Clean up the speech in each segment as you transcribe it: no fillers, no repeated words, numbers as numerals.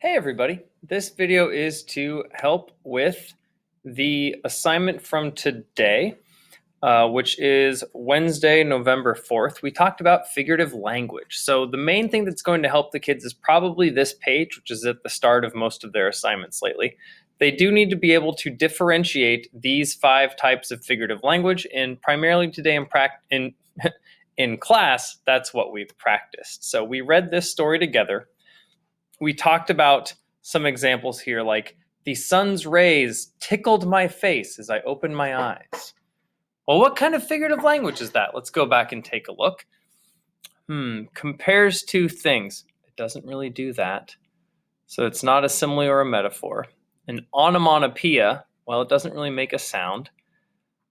Hey everybody, this video is to help with the assignment from today, which is Wednesday, November 4th. We talked about figurative language. So the main thing that's going to help the kids is probably this page, which is at the start of most of their assignments lately. They do need to be able to differentiate these 5 types of figurative language, and primarily today in class, that's what we've practiced. So we read this story together. We talked about some examples here, like the sun's rays tickled my face as I opened my eyes. Well, what kind of figurative language is that? Let's go back and take a look. Compares two things. It doesn't really do that. So it's not a simile or a metaphor. An onomatopoeia, well, it doesn't really make a sound.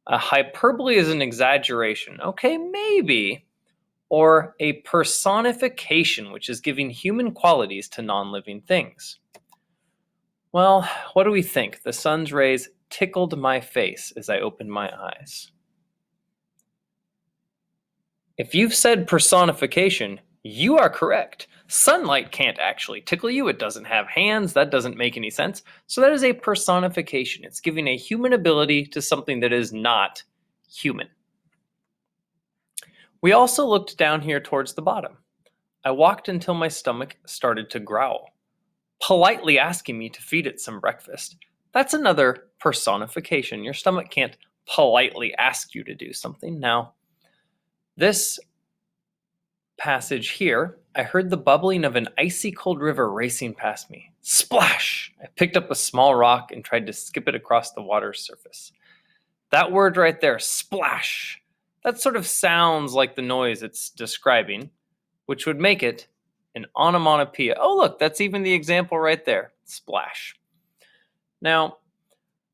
A hyperbole is an exaggeration. Okay, maybe. Or a personification, which is giving human qualities to non-living things. Well, what do we think? The sun's rays tickled my face as I opened my eyes. If you've said personification, you are correct. Sunlight can't actually tickle you. It doesn't have hands. That doesn't make any sense. So that is a personification. It's giving a human ability to something that is not human. We also looked down here towards the bottom. I walked until my stomach started to growl, politely asking me to feed it some breakfast. That's another personification. Your stomach can't politely ask you to do something. Now, this passage here, I heard the bubbling of an icy cold river racing past me. Splash! I picked up a small rock and tried to skip it across the water's surface. That word right there, splash, that sort of sounds like the noise it's describing, which would make it an onomatopoeia. Oh, look, that's even the example right there, splash. Now,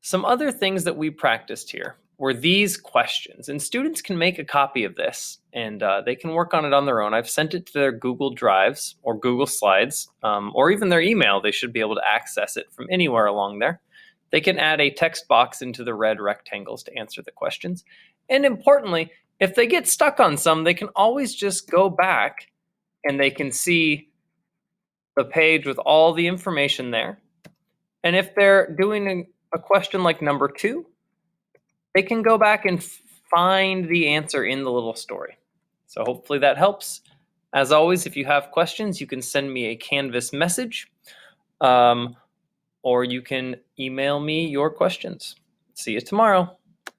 some other things that we practiced here were these questions, and students can make a copy of this, and they can work on it on their own. I've sent it to their Google Drives or Google Slides, or even their email. They should be able to access it from anywhere along there. They can add a text box into the red rectangles to answer the questions. And importantly, if they get stuck on some, they can always just go back and they can see the page with all the information there. And if they're doing a question like number 2, they can go back and find the answer in the little story. So hopefully that helps. As always, if you have questions, you can send me a Canvas message, or you can email me your questions. See you tomorrow.